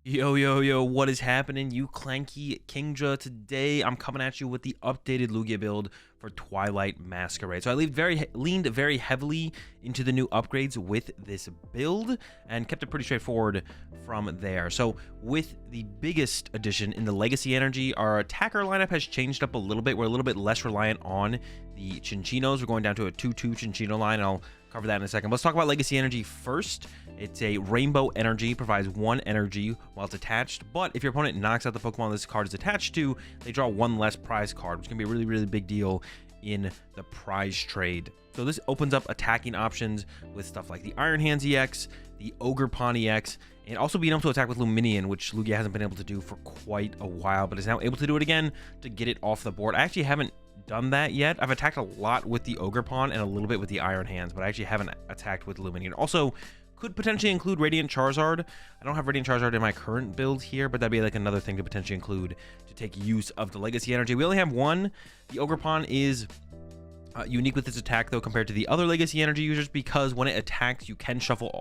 Yo, yo, yo, what is happening, you clanky Kingja? Today, I'm coming at you with the updated Lugia build for Twilight Masquerade. So I leaned very heavily into the new upgrades with this build and kept it pretty straightforward from there. So with the biggest addition in the Legacy Energy, our attacker lineup has changed up a little bit. We're a little bit less reliant on the Chinchinos. We're going down to a 2-2 Chinchino line, and I'll cover that in a second. Let's talk about Legacy Energy first. It's a rainbow energy, provides 1 energy while it's attached, but if your opponent knocks out the Pokemon this card is attached to, they draw 1 less prize card, which can be a really, really big deal in the prize trade. So this opens up attacking options with stuff like the Iron Hands EX, the Ogerpon EX, and also being able to attack with Luminion, which Lugia hasn't been able to do for quite a while, but is now able to do it again to get it off the board. I actually haven't done that yet. I've attacked a lot with the Ogerpon and a little bit with the Iron Hands, but I actually haven't attacked with Luminion. Also, could potentially include Radiant Charizard. I don't have Radiant Charizard in my current build here, but that'd be like another thing to potentially include to take use of the Legacy Energy. We only have 1. The Ogerpon is unique with its attack though compared to the other Legacy Energy users, because when it attacks, you can shuffle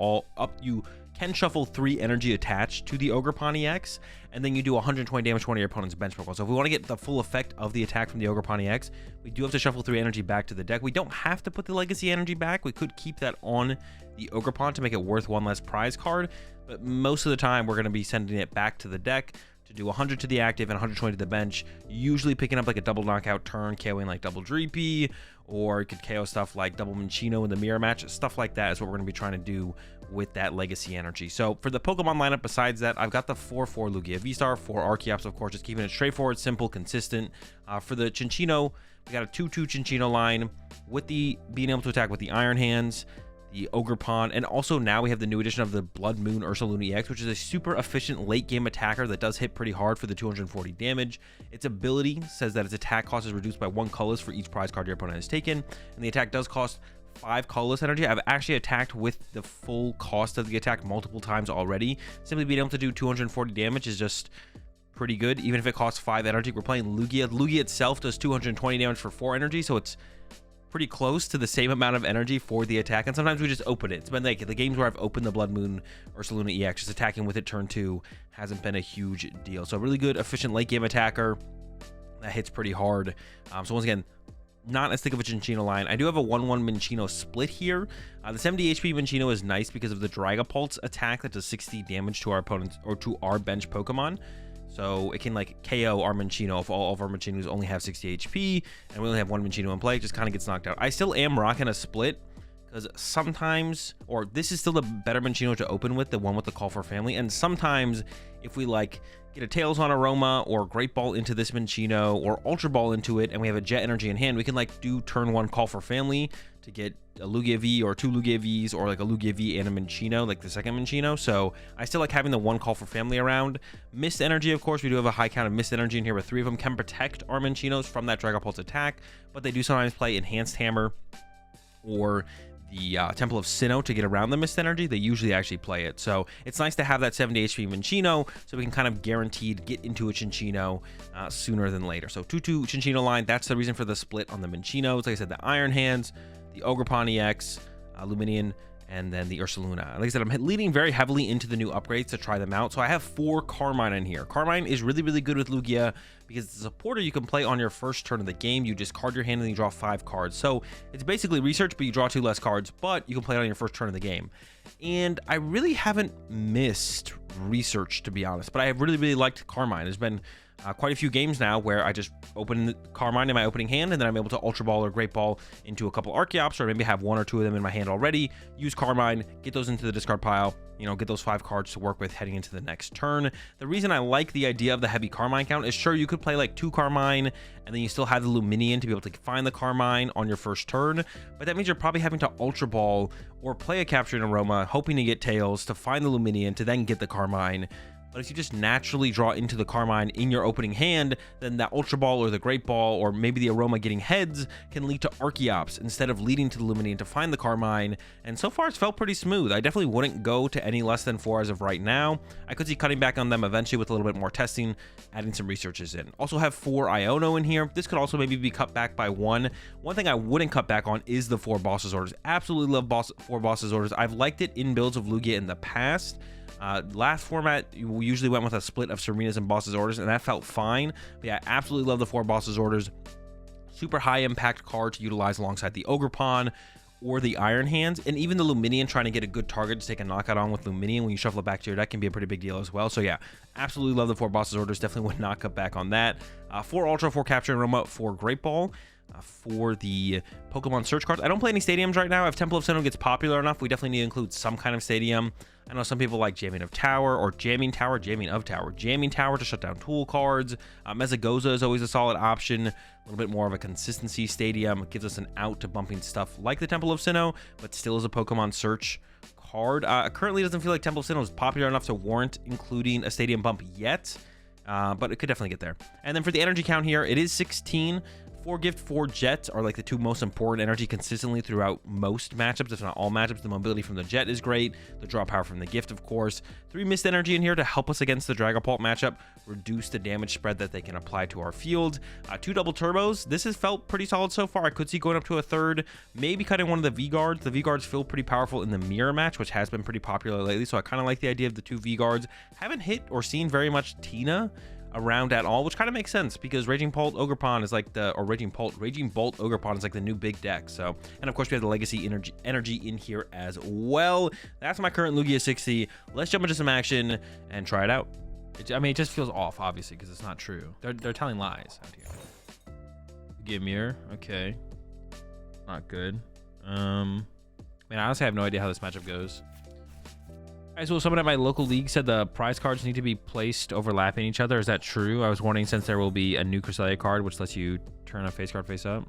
3 energy attached to the Ogerpon EX, and then you do 120 damage to one of your opponent's bench Pokemon. So if we want to get the full effect of the attack from the Ogerpon EX, we do have to shuffle 3 energy back to the deck. We don't have to put the Legacy Energy back. We could keep that on the Ogerpon to make it worth 1 less prize card, but most of the time we're going to be sending it back to the deck to do 100 to the active and 120 to the bench, usually picking up like a double knockout turn, KOing like double Dreepy, or it could KO stuff like double Minccino in the mirror match. Stuff like that is what we're going to be trying to do with that Legacy Energy. So for the Pokemon lineup, besides that, I've got the 4-4 Lugia V-Star, 4 Archeops, of course, just keeping it straightforward, simple, consistent. For the Chinchino, we got a 2-2 Chinchino line with the being able to attack with the Iron Hands, the Ogerpon, and also now we have the new addition of the Blood Moon Ursaluna EX, which is a super efficient late game attacker that does hit pretty hard for the 240 damage. Its ability says that its attack cost is reduced by 1 colorless for each prize card your opponent has taken, and the attack does cost 5 colorless energy. I've actually attacked with the full cost of the attack multiple times already. Simply being able to do 240 damage is just pretty good, even if it costs 5 energy. We're playing Lugia. Lugia itself does 220 damage for 4 energy, so it's pretty close to the same amount of energy for the attack, and sometimes we just open it. It's been like the games where I've opened the Blood Moon Ursaluna EX, just attacking with it turn 2 hasn't been a huge deal. So a really good, efficient late game attacker that hits pretty hard. So once again, not as thick of a Chinchino line. I do have a 1-1 Minccino split here. The 70 HP Minccino is nice because of the Dragapult's attack that does 60 damage to our opponents or to our bench Pokemon. So it can like KO our Minccino if all of our Mincinos only have 60 HP and we only have 1 Minccino in play. It just kind of gets knocked out. I still am rocking a split because sometimes, or this is still the better Minccino to open with, the one with the Call for Family. And sometimes if we like get a Tails on Aroma or Great Ball into this Minccino or Ultra Ball into it and we have a Jet Energy in hand, we can like do turn 1 Call for Family to get a Lugia V or 2 Lugia Vs, or like a Lugia V and a Minccino, like the second Minccino. So I still like having the 1 Call for Family around. Mist Energy, of course, we do have a high count of Mist Energy in here with 3 of them, can protect our Mincinos from that Dragapult's attack, but they do sometimes play Enhanced Hammer or the Temple of Sinnoh to get around the Mist Energy. They usually actually play it. So it's nice to have that 70 HP Minccino so we can kind of guaranteed get into a Chinchino sooner than later. So 2-2 Chinchino line, that's the reason for the split on the Mincinos. Like I said, the Iron Hands, the Ogerpon EX, Luminion, and then the Ursaluna. Like I said, I'm leading very heavily into the new upgrades to try them out. So I have 4 Carmine in here. Carmine is really, really good with Lugia because it's a supporter you can play on your first turn of the game. You discard your hand and you draw 5 cards. So it's basically research, but you draw 2 less cards, but you can play it on your first turn of the game. And I really haven't missed research, to be honest, but I have really, really liked Carmine. There's been quite a few games now where I just open Carmine in my opening hand, and then I'm able to Ultra Ball or Great Ball into a couple Archeops, or maybe have 1 or 2 of them in my hand already, use Carmine, get those into the discard pile, you know, get those 5 cards to work with heading into the next turn. The reason I like the idea of the heavy Carmine count is, sure, you could play like 2 Carmine, and then you still have the Luminion to be able to find the Carmine on your first turn, but that means you're probably having to Ultra Ball or play a Capturing Aroma, hoping to get Tails to find the Luminion to then get the Carmine. But if you just naturally draw into the Carmine in your opening hand, then that Ultra Ball or the Great Ball or maybe the Aroma getting heads can lead to Archeops instead of leading to the Luminion to find the Carmine. And so far it's felt pretty smooth. I definitely wouldn't go to any less than 4 as of right now. I could see cutting back on them eventually with a little bit more testing, adding some researches in. Also have 4 Iono in here. This could also maybe be cut back by 1. One thing I wouldn't cut back on is the 4 Bosses Orders. Absolutely love 4 Bosses Orders. I've liked it in builds of Lugia in the past. Last format, we usually went with a split of Serena's and Boss's Orders, and that felt fine. But yeah, I absolutely love the 4 Boss's Orders. Super high impact card to utilize alongside the Ogre Pawn or the Iron Hands, and even the Luminion, trying to get a good target to take a knockout on with Luminion when you shuffle it back to your deck can be a pretty big deal as well. So yeah, absolutely love the 4 Boss's Orders. Definitely would not cut back on that. 4 Ultra, 4 Capture and Roma, 4 Great Ball. For the Pokemon search cards, I don't play any stadiums right now. If Temple of Sinnoh gets popular enough, we definitely need to include some kind of stadium. I know some people like Jamming of Tower or Jamming Tower to shut down tool cards. Mezagoza is always a solid option. A little bit more of a consistency stadium. It gives us an out to bumping stuff like the Temple of Sinnoh, but still is a Pokemon search card. Currently doesn't feel like Temple of Sinnoh is popular enough to warrant including a stadium bump yet, but it could definitely get there. And then for the energy count here, it is 16. 4 Gift, 4 Jet are like the 2 most important energy consistently throughout most matchups, if not all matchups. The mobility from the Jet is great. The draw power from the Gift, of course. 3 Mist Energy in here to help us against the Dragapult matchup, reduce the damage spread that they can apply to our field. 2 Double Turbos. This has felt pretty solid so far. I could see going up to a 3rd, maybe cutting one of the V-Guards. The V-Guards feel pretty powerful in the Mirror match, which has been pretty popular lately, so I kind of like the idea of the 2 V-Guards. Haven't hit or seen very much Tina around at all, which kind of makes sense because Raging Bolt Ogerpon is like the, or Raging Bolt Ogerpon is like the new big deck. So, and of course we have the Legacy Energy in here as well. That's my current Lugia 60. Let's jump into some action and try it out. I mean, it just feels off, obviously, because it's not true. They're telling lies out here. Lugia Mirror, okay, not good. Man, I honestly have no idea how this matchup goes. So someone at my local league said the prize cards need to be placed overlapping each other. Is that true? I was wondering, since there will be a new Cresselia card which lets you turn a face card face up.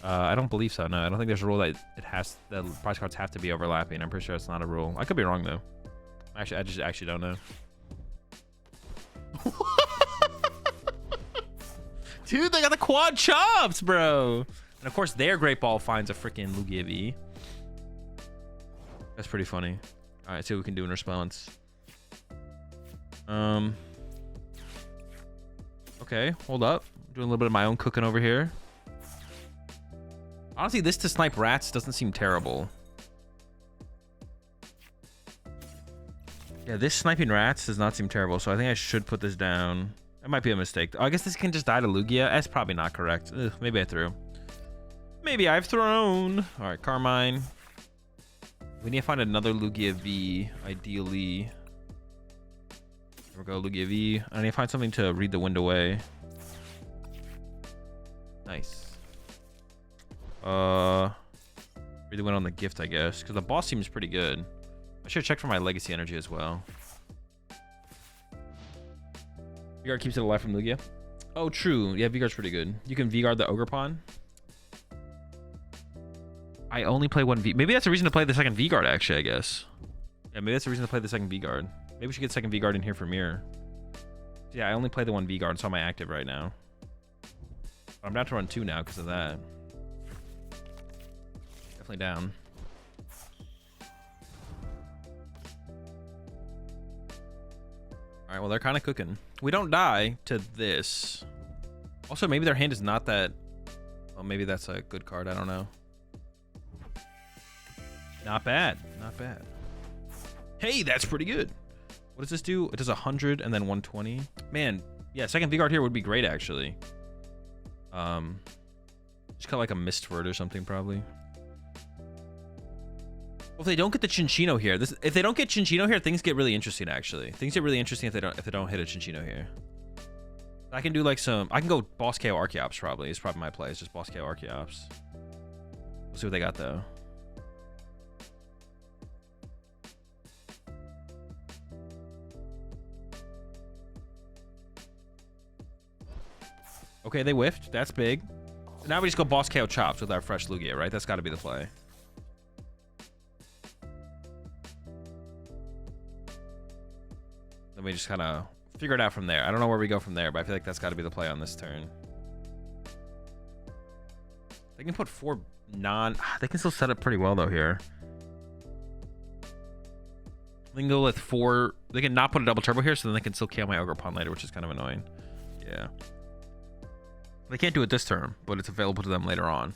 I don't believe so. No, I don't think there's a rule that the prize cards have to be overlapping. I'm pretty sure it's not a rule. I could be wrong though. Actually, I just actually don't know. Dude, they got the quad chops, bro. And of course, their Great Ball finds a freaking Lugia V. That's pretty funny. All right, see what we can do in response. Okay, hold up. I'm doing a little bit of my own cooking over here. Honestly, this to snipe rats doesn't seem terrible. Yeah, this sniping rats does not seem terrible, so I think I should put this down. That might be a mistake. Oh, I guess this can just die to Lugia. That's probably not correct. Ugh, maybe I threw. Maybe I've thrown. All right, Carmine. We need to find another Lugia V, ideally. There we go, Lugia V. I need to find something to read the wind away. Nice. Read the wind on the Gift, I guess, because the boss seems pretty good. I should check for my Legacy Energy as well. V-Guard keeps it alive from Lugia. Oh, true. Yeah, V-Guard's pretty good. You can V-Guard the Ogerpon. I only play one V. Maybe that's a reason to play the second V-Guard, actually, I guess. Yeah, maybe that's the reason to play the second V-Guard. Maybe we should get second V-Guard in here for Mirror. Yeah, I only play the one V-Guard, so I'm active right now. But I'm down to run 2 now because of that. Definitely down. Alright, well, they're kind of cooking. We don't die to this. Also, maybe their hand is not that... Well, maybe that's a good card. I don't know. Not bad. Not bad. Hey, that's pretty good. What does this do? It does 100 and then 120. Man, yeah, second V-Guard here would be great, actually. Just cut like a Mistword or something, probably. Well, if they don't get the Chinchino here, if they don't get Chinchino here, things get really interesting, actually. Things get really interesting if they don't hit a Chinchino here. I can do like I can go Boss KO Archeops, probably. It's probably my play. It's just Boss KO Archeops. We'll see what they got, though. Okay, they whiffed. That's big. So now we just go Boss KO Chops with our fresh Lugia, right? That's got to be the play. Then we just kind of figure it out from there. I don't know where we go from there, but I feel like that's got to be the play on this turn. They can put 4 They can still set up pretty well, though, here. They can go with 4... They can not put a double turbo here, so then they can still KO my Ogerpon later, which is kind of annoying. Yeah. They can't do it this turn, but it's available to them later on.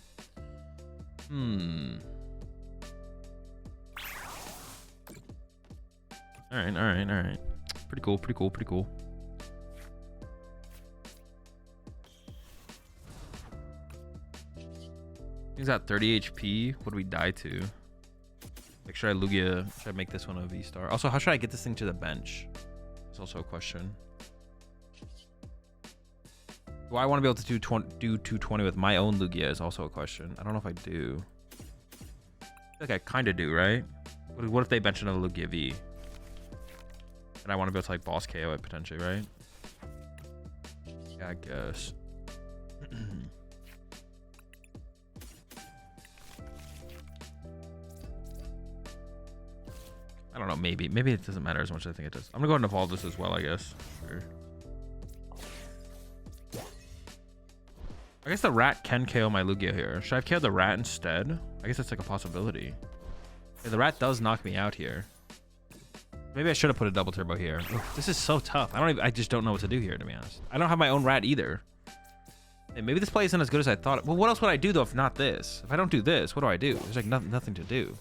All right, all right, all right. Pretty cool, pretty cool, pretty cool. He's at 30 HP. What do we die to? Like, should I Lugia? Should I make this one a V-star? Also, how should I get this thing to the bench? It's also a question. Do I want to be able to do 220 with my own Lugia is also a question. I don't know if I do. I feel like I kind of do, right? What if they bench another Lugia V? And I want to be able to like boss KO it potentially, right? Yeah, I guess. I don't know, maybe it doesn't matter as much as I think it does. I'm gonna go ahead and evolve this as well, I guess. Sure. I guess the rat can KO my Lugia here. Should I have KO'd the rat instead? I guess that's like a possibility. Yeah, the rat does knock me out here. Maybe I should have put a double turbo here. Oof, this is so tough. I just don't know what to do here, to be honest. I don't have my own rat either. Hey, maybe this play isn't as good as I thought. Well, what else would I do though if not this? If I don't do this, what do I do? There's like nothing to do.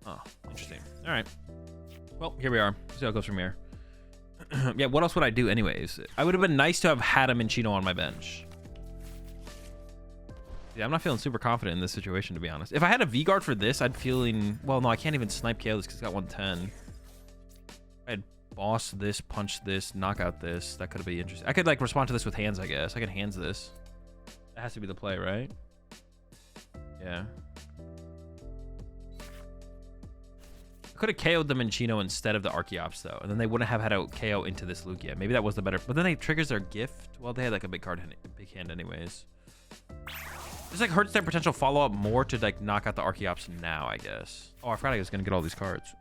Oh, interesting. All right. Well, here we are. See how it goes from here. Yeah, what else would I do anyways? I would have been nice to have had a Minccino on my bench. Yeah, I'm not feeling super confident in this situation, to be honest. If I had a V-Guard for this, I'd feeling... Well, no, I can't even snipe KO this because it's got 110. I'd boss this, punch this, knock out this. That could be interesting. I could, like, respond to this with hands, I guess. I could hands this. That has to be the play, right? Yeah. I could have KO'd the Minccino instead of the Archeops, though. And then they wouldn't have had a KO into this Lugia. Maybe that was the better... But then it triggers their gift. Well, they had, like, a big hand anyways. This like hurts their potential follow-up more to like knock out the Archeops now, I guess. Oh, I forgot I was gonna get all these cards.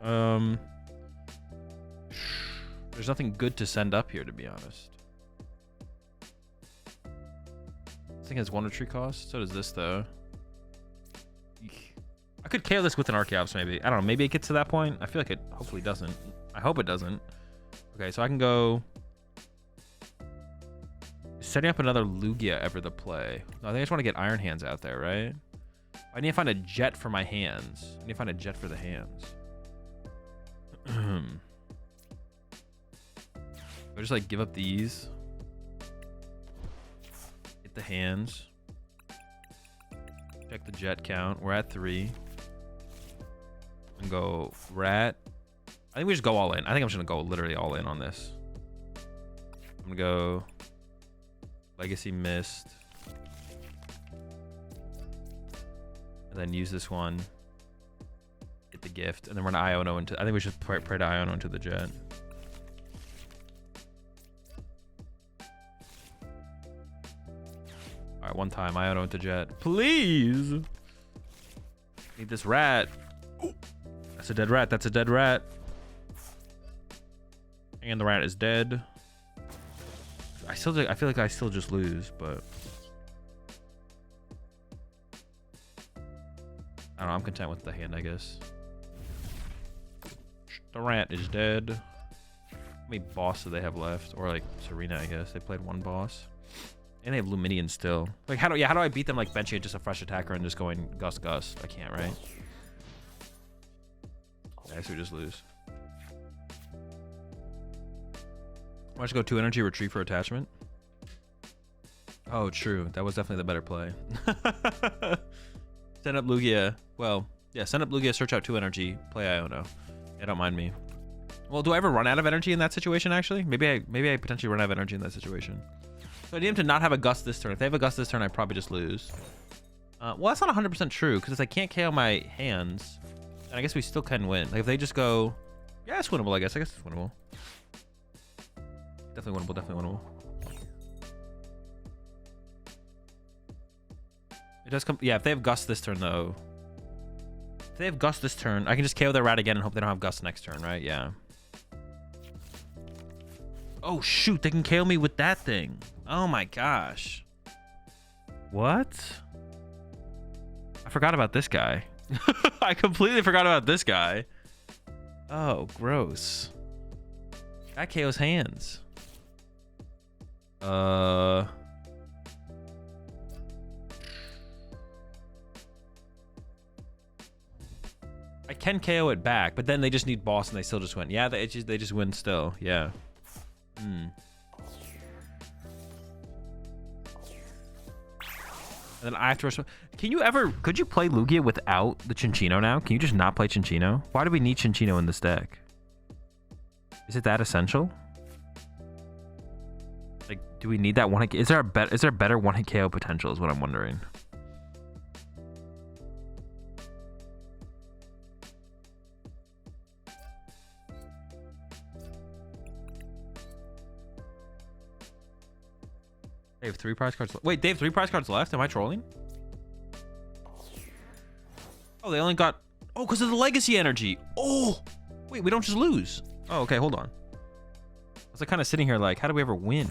There's nothing good to send up here, to be honest. This thing has 1 retreat cost. So does this, though. Eek. I could KO this with an Archeops, maybe. I don't know. Maybe it gets to that point. I feel like it hopefully doesn't. I hope it doesn't. Okay, so I can go... Setting up another Lugia ever the play. No, I think I just want to get Iron Hands out there, right? I need to find a jet for my hands. I need to find a jet for the hands. I just like give up these. Hit the hands. Check the jet count. We're at 3. And go rat. I think we just go all in. I think I'm just gonna go literally all in on this. I'm gonna go Legacy Mist. And then use this one. Get the gift. And then we're gonna Iono into... I think we should pray to Iono into the jet. Alright, one time. Iono into jet. Please! Need this rat. Ooh, that's a dead rat. That's a dead rat. And the rat is dead. I feel like I still just lose, but I don't know. I'm content with the hand, I guess. The rat is dead. How many boss do they have left? Or like Serena, I guess. They played 1 boss. And they have Luminion still. Like how do I beat them like benching just a fresh attacker and just going Gus? I can't, right? I guess we just lose. Why don't you go 2 energy, retreat for attachment? Oh, true. That was definitely the better play. Send up Lugia. Well, yeah, send up Lugia, search out 2 energy, play Iono. Yeah, don't mind me. Well, do I ever run out of energy in that situation, actually? Maybe I potentially run out of energy in that situation. So I need him to not have a Gust this turn. If they have a Gust this turn, I probably just lose. Well, that's not 100% true, because if I can't KO my hands, then I guess we still can win. Like, if they just go... Yeah, it's winnable, I guess. It's winnable. Definitely winnable, definitely winnable. It does come... Yeah, if they have Gust this turn, though... If they have Gust this turn, I can just KO their rat again and hope they don't have Gust next turn, right? Yeah. Oh, shoot. They can KO me with that thing. Oh, my gosh. What? I forgot about this guy. I completely forgot about this guy. Oh, gross. That KO's hands. I can KO it back, but then they just need boss and they still just win. Yeah, they just win still. Yeah. And then I have to... Could you play Lugia without the Cinccino now? Can you just not play Cinccino? Why do we need Cinccino in this deck? Is it that essential? Like, do we need that one hit? Is there better one hit KO potential is what I'm wondering. They have 3 prize cards. Wait, they have 3 prize cards left? Am I trolling? Oh, they only got... Oh, because of the legacy energy. Oh! Wait, we don't just lose. Oh, okay, hold on. I was like kind of sitting here like, how do we ever win?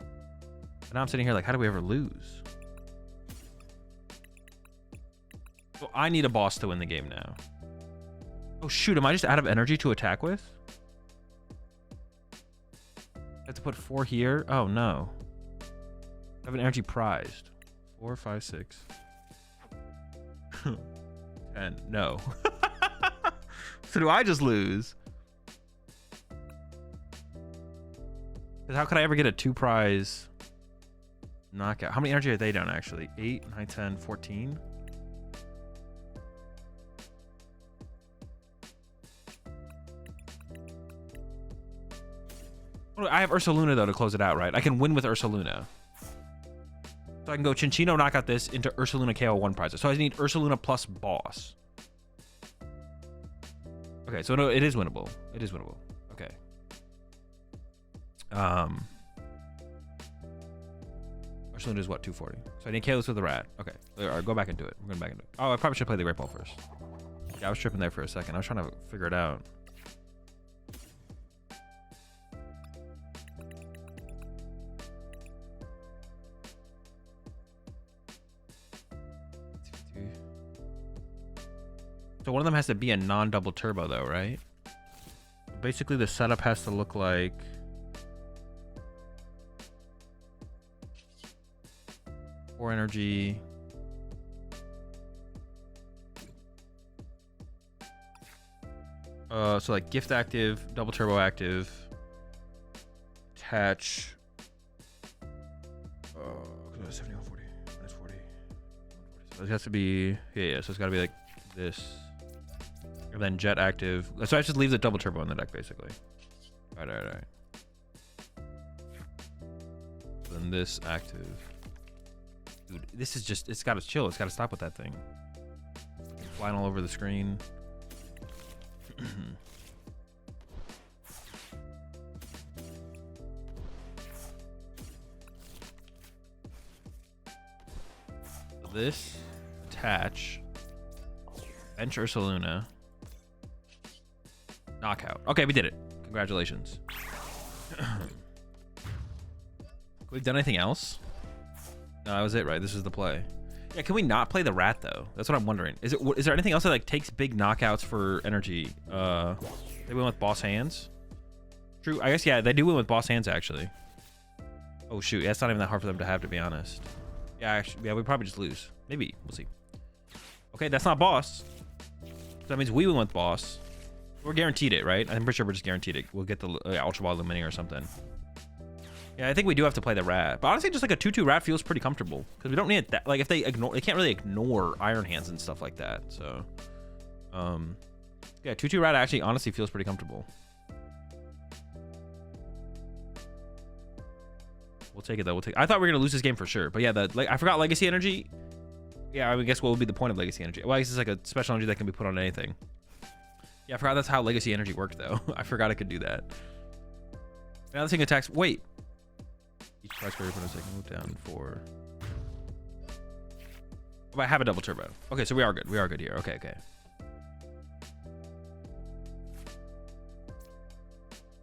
And now I'm sitting here like, how do we ever lose? So I need a boss to win the game now. Oh, shoot. Am I just out of energy to attack with? I have to put 4 here? Oh, no. I have an energy prized. 4, 5, 6. 10. No. So do I just lose? Because how could I ever get a 2 prize knockout? How many energy are they down actually? 8, 9, 10, 14? Oh, I have Ursaluna though to close it out, right? I can win with Ursaluna. So I can go Cinccino, knock out this into Ursaluna KO 1 prizes. So I need Ursaluna plus boss. Okay, so no, it is winnable. It is winnable. Okay. Ursaluna is what, 240. So I need KO this with the rat. Okay. All right, go back into it. We're going back into it. Oh, I probably should play the Great Ball first. Yeah, I was tripping there for a second. I was trying to figure it out. So one of them has to be a non-double turbo though, right? Basically the setup has to look like... Four energy. So like gift active, double turbo active, attach. 71, 40, minus 40. So it has to be, yeah, so it's gotta be like this. And then jet active. So I just leave the double turbo in the deck basically. Alright. Then this active. Dude, this is just, it's gotta chill. It's gotta stop with that thing. Flying all over the screen. This, attach, bench Ursaluna, knockout. Okay, we did it. Congratulations. We've done anything else? No, that was it, right? This is the play. Yeah, can we not play the rat though? That's what I'm wondering. Is there anything else that like takes big knockouts for energy? They win with boss hands. True. I guess yeah, they do win with boss hands actually. Oh shoot, yeah, it's not even that hard for them to have, to be honest. Yeah, actually, yeah, we probably just lose. Maybe we'll see. Okay, that's not boss. So that means we win with boss. We're guaranteed it, right? I'm pretty sure we're just guaranteed it. We'll get the Ultra Ball Illumining or something. Yeah, I think we do have to play the rat. But honestly, just like a 2/2 rat feels pretty comfortable because we don't need it that. Like if they can't really ignore Iron Hands and stuff like that. So, yeah, 2/2 rat actually honestly feels pretty comfortable. We'll take it though. I thought we were gonna lose this game for sure, but yeah, I forgot Legacy Energy. Yeah, I guess what would be the point of Legacy Energy? Well, I guess it's like a special energy that can be put on anything. Yeah, I forgot that's how Legacy Energy worked though. I forgot I could do that. Now this thing attacks. Wait. Each price card for a second. Move down 4. Oh, I have a double turbo. Okay, so we are good. We are good here. Okay.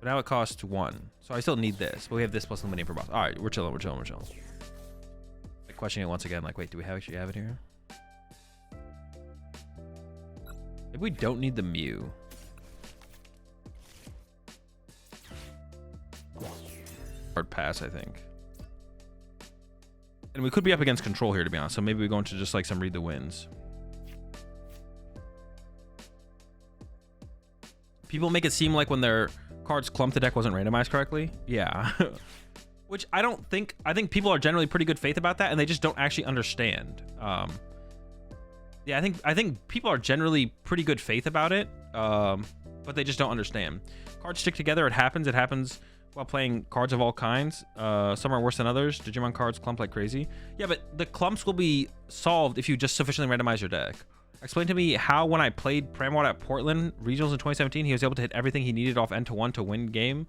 But now it costs 1. So I still need this. But we have this plus Illuminating for boss. All right, we're chilling. Like questioning it once again. Like, wait, do we actually have it here? Maybe we don't need the Mew. Hard pass, I think. And we could be up against control here, to be honest. So maybe we go into just like some read the wins. People make it seem like when their cards clump, the deck wasn't randomized correctly. Yeah. Which I think people are generally pretty good faith about that, and they just don't actually understand. Yeah, I think people are generally pretty good faith about it, but they just don't understand. Cards stick together. It happens while playing cards of all kinds. Some are worse than others. Digimon cards clump like crazy. Yeah, but the clumps will be solved if you just sufficiently randomize your deck. Explain to me how, when I played Pramwad at Portland Regionals in 2017, he was able to hit everything he needed off end to one to win game.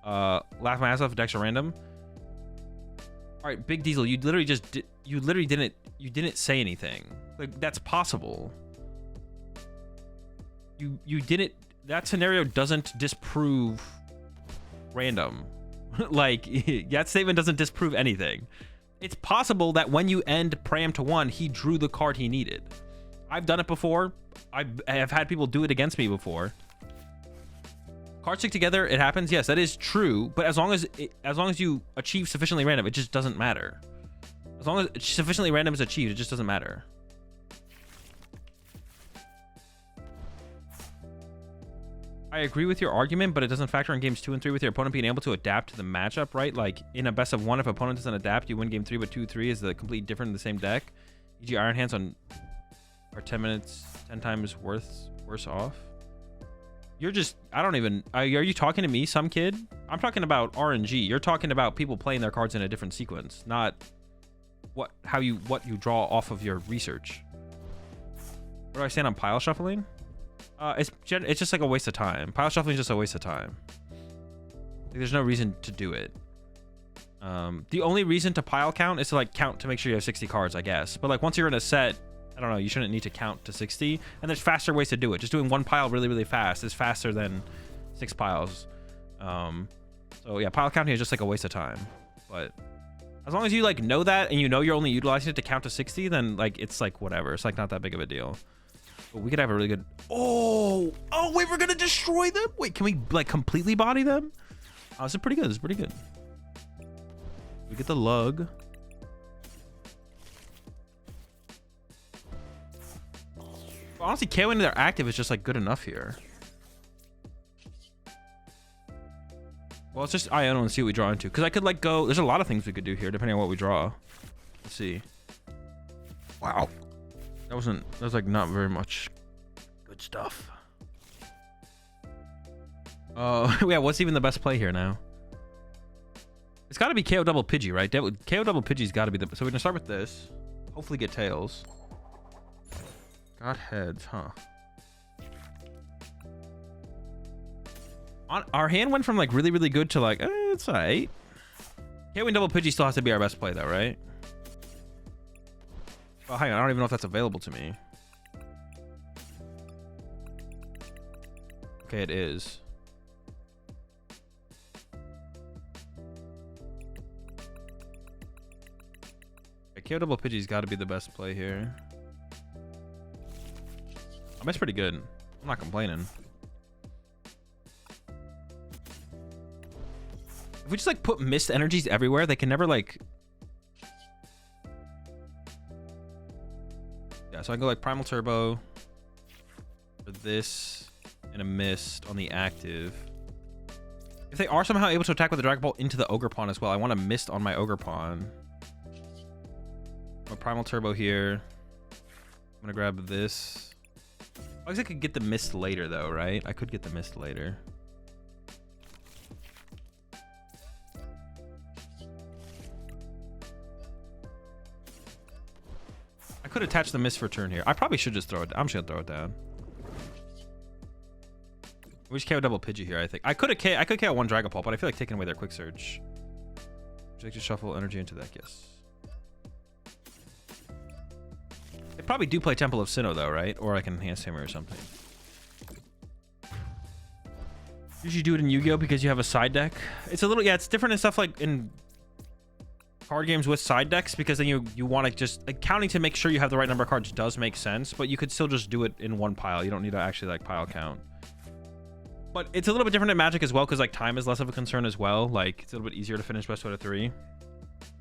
Laugh my ass off if decks are random. All right, Big Diesel, you literally didn't say anything. Like, that's possible. You didn't. That scenario doesn't disprove random. Like, that statement doesn't disprove anything. It's possible that when you end Pram to one, he drew the card he needed. I've done it before. I have had people do it against me before. Cards stick together, it happens. Yes, that is true. But as long as you achieve sufficiently random, it just doesn't matter. As long as sufficiently random is achieved, it just doesn't matter. I agree with your argument, but it doesn't factor in games 2 and 3 with your opponent being able to adapt to the matchup, right? Like in a best of 1, if opponent doesn't adapt, you win game 3, but 2-3 is the complete different in the same deck. E.g. Iron Hands are 10 minutes 10 times worse off. You're just, I don't even, are you talking to me, some kid? I'm talking about RNG. You're talking about people playing their cards in a different sequence, not what you draw off of your research. Where do I stand on pile shuffling? It's just like a waste of time. Pile shuffling is just a waste of time. Like, there's no reason to do it. The only reason to pile count is to like count to make sure you have 60 cards, I guess. But like once you're in a set, I don't know, you shouldn't need to count to 60. And there's faster ways to do it. Just doing one pile really, really fast is faster than 6 piles. So yeah, pile counting is just like a waste of time. But as long as you like know that and you know you're only utilizing it to count to 60, then like it's like whatever. It's like not that big of a deal. But we could have a really good. Oh wait, we're gonna destroy them. Wait, can we like completely body them? Oh, this is pretty good. This is pretty good. We get the lug. Honestly, KOing their active is just like good enough here. Well, it's just Iono and see what we draw into. Because I could like go. There's a lot of things we could do here depending on what we draw. Let's see. Wow. That was like not very much good stuff. Oh, yeah. What's even the best play here now? It's got to be KO double Pidgey, right? KO double Pidgey's got to be the. So we're gonna start with this. Hopefully get tails. Got heads, huh? Our hand went from like really, really good to like, it's alright. KOing double Pidgey still has to be our best play though, right? Oh, hang on, I don't even know if that's available to me. Okay, it is. Okay, KO double Pidgey's got to be the best play here. I mean, it's pretty good. I'm not complaining. If we just like put mist energies everywhere, they can never like. Yeah, so I can go like Primal Turbo for this and a mist on the active. If they are somehow able to attack with the Dragon Ball into the Ogre Pawn as well, I want a mist on my Ogre Pawn. A Primal Turbo here. I'm gonna grab this. I guess I could get the mist later though, right? I could get the mist later. I could attach the mist for turn here. I probably should just throw it. I'm just gonna throw it down. We just KO double Pidgey here, I think. I could KO one Dragon Ball, but I feel like taking away their Quick Surge. Would you like to shuffle energy into that? Yes. They probably do play Temple of Sinnoh though, right? Or I can Enhance Hammer or something. Usually do it in Yu-Gi-Oh because you have a side deck. It's a little, yeah, it's different in stuff like in card games with side decks, because then you want to just like counting to make sure you have the right number of cards does make sense, but you could still just do it in one pile. You don't need to actually like pile count. But it's a little bit different in Magic as well, because like time is less of a concern as well. Like it's a little bit easier to finish best out of 3.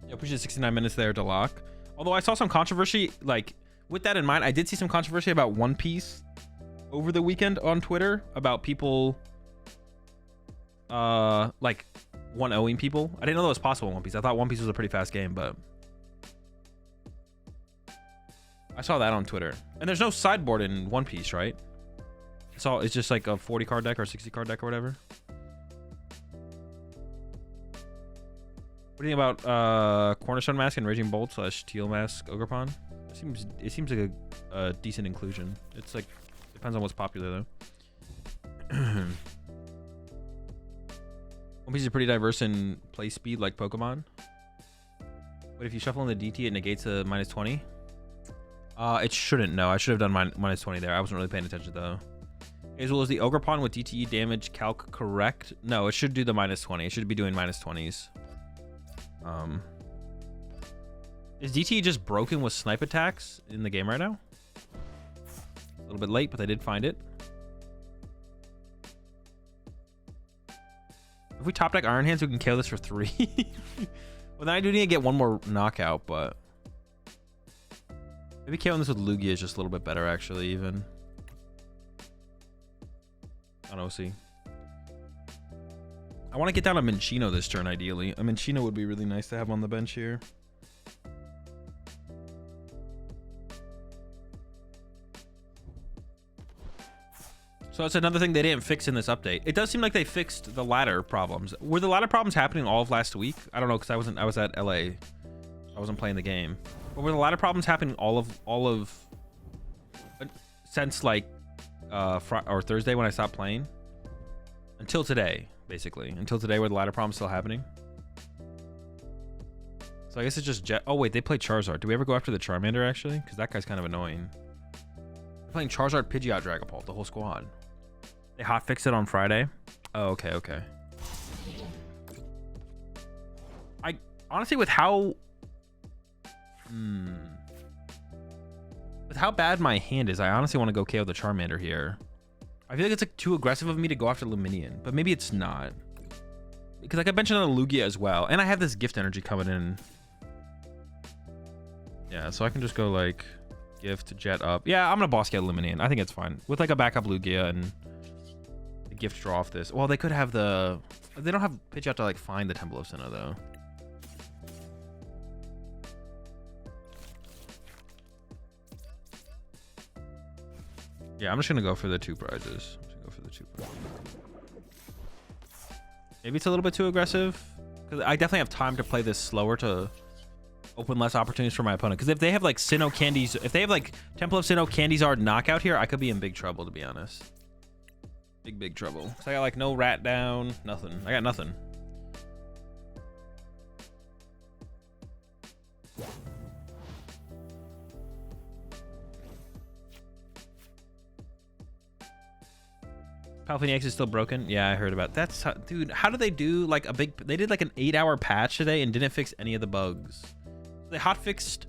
Yeah, push it 69 minutes there to lock. Although I saw some controversy, like with that in mind, I did see some controversy about One Piece over the weekend on Twitter about people like 1-0ing people. I didn't know that was possible in One Piece. I thought One Piece was a pretty fast game, but I saw that on Twitter. And there's no sideboard in One Piece, right? It's just like a 40 card deck or 60 card deck or whatever. What do you think about Cornerstone Mask and Raging Bolt / Teal Mask Ogerpon? It seems like a decent inclusion. It's like depends on what's popular though. One Piece is pretty diverse in play speed like Pokemon. But if you shuffle in the DT, it negates a -20. It shouldn't. No, I should have done -20 there. I wasn't really paying attention though. Azul, is the Ogerpon with DTE damage calc correct? No, it should do the -20. It should be doing -20s. Is DTE just broken with snipe attacks in the game right now? A little bit late, but I did find it. If we top deck Iron Hands, we can kill this for 3. Well, then I do need to get one more knockout, but maybe killing this with Lugia is just a little bit better, actually, even. I don't know, see. I want to get down a Minccino this turn, ideally. A Minccino would be really nice to have on the bench here. So that's another thing they didn't fix in this update. It does seem like they fixed the ladder problems. Were the ladder problems happening all of last week? I don't know, because I was at LA. I wasn't playing the game. But were the ladder problems happening all of since like Friday or Thursday when I stopped playing? Until today, basically. Until today, were the ladder problems still happening? So I guess it's just Jet. Oh wait, they play Charizard. Do we ever go after the Charmander actually? Because that guy's kind of annoying. They're playing Charizard, Pidgeot, Dragapult, the whole squad. They hotfixed it on Friday. Oh, okay, okay. I honestly, with how bad my hand is, I honestly want to go KO the Charmander here. I feel like it's like too aggressive of me to go after Luminion, but maybe it's not. Because like I mentioned on Lugia as well, and I have this gift energy coming in. Yeah, so I can just go like gift, jet up. Yeah, I'm gonna boss get Luminion. I think it's fine with like a backup Lugia and the gift draw off this. Well, they could have the. They don't have Pidgeot to like find the Temple of Sinnoh though. Yeah, I'm just gonna go for the 2 prizes. Maybe it's a little bit too aggressive because I definitely have time to play this slower to open less opportunities for my opponent. Because if they have like Sinnoh candies, if they have like Temple of Sinnoh Candyzard knockout here, I could be in big trouble, to be honest. Big trouble. So I got like no rat down, nothing. I got nothing. Palpatine is still broken. Yeah, I heard about that. That's how, dude. How do they do like a big? They did like an 8-hour patch today and didn't fix any of the bugs. They hotfixed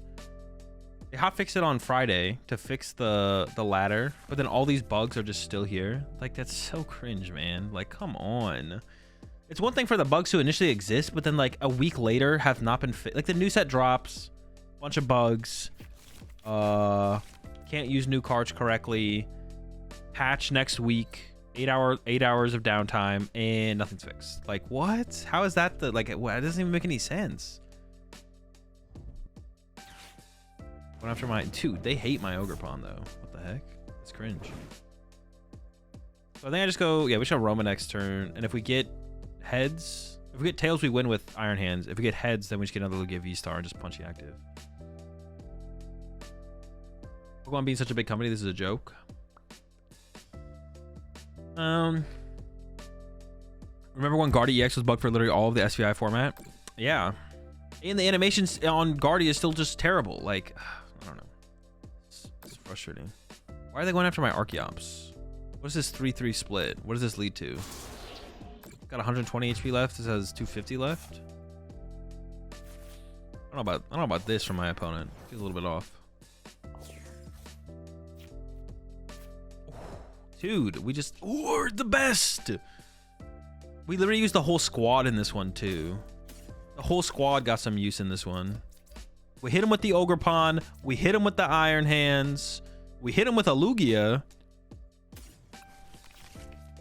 it on Friday to fix the ladder, but then all these bugs are just still here. Like that's so cringe, man. Like come on. It's one thing for the bugs to initially exist, but then like a week later have not been fixed. Like the new set drops, bunch of bugs. Can't use new cards correctly. Patch next week. 8 hours of downtime and nothing's fixed. Like what? How is that the like? It doesn't even make any sense. Went after my dude. They hate my Ogerpon though. What the heck? It's cringe. So I think I just go. Yeah, we should Roma next turn. And if we get heads, if we get tails, we win with Iron Hands. If we get heads, then we just get another Lugia V-Star and just punchy active. Pokemon being such a big company, this is a joke. Remember when Guardia EX was bugged for literally all of the SVI format? Yeah. And the animations on Guardia is still just terrible. Like, I don't know. It's frustrating. Why are they going after my Archeops? What is this 3-3 split? What does this lead to? Got 120 HP left. This has 250 left. I don't know about this from my opponent. Feels a little bit off. Dude, we just we're the best. We literally used the whole squad in this one too. The whole squad got some use in this one. We hit him with the Ogerpon. We hit him with the Iron Hands. We hit him with a Lugia.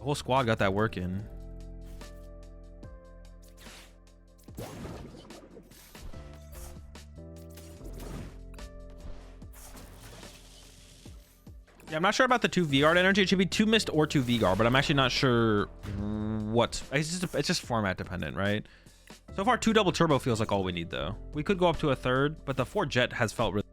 The whole squad got that work in. Yeah, I'm not sure about the 2 V-Guard energy. It should be 2 Mist or 2 V-Guard, but I'm actually not sure what. It's just format dependent, right? So far, 2 Double Turbo feels like all we need, though. We could go up to a 3rd, but the 4 Jet has felt really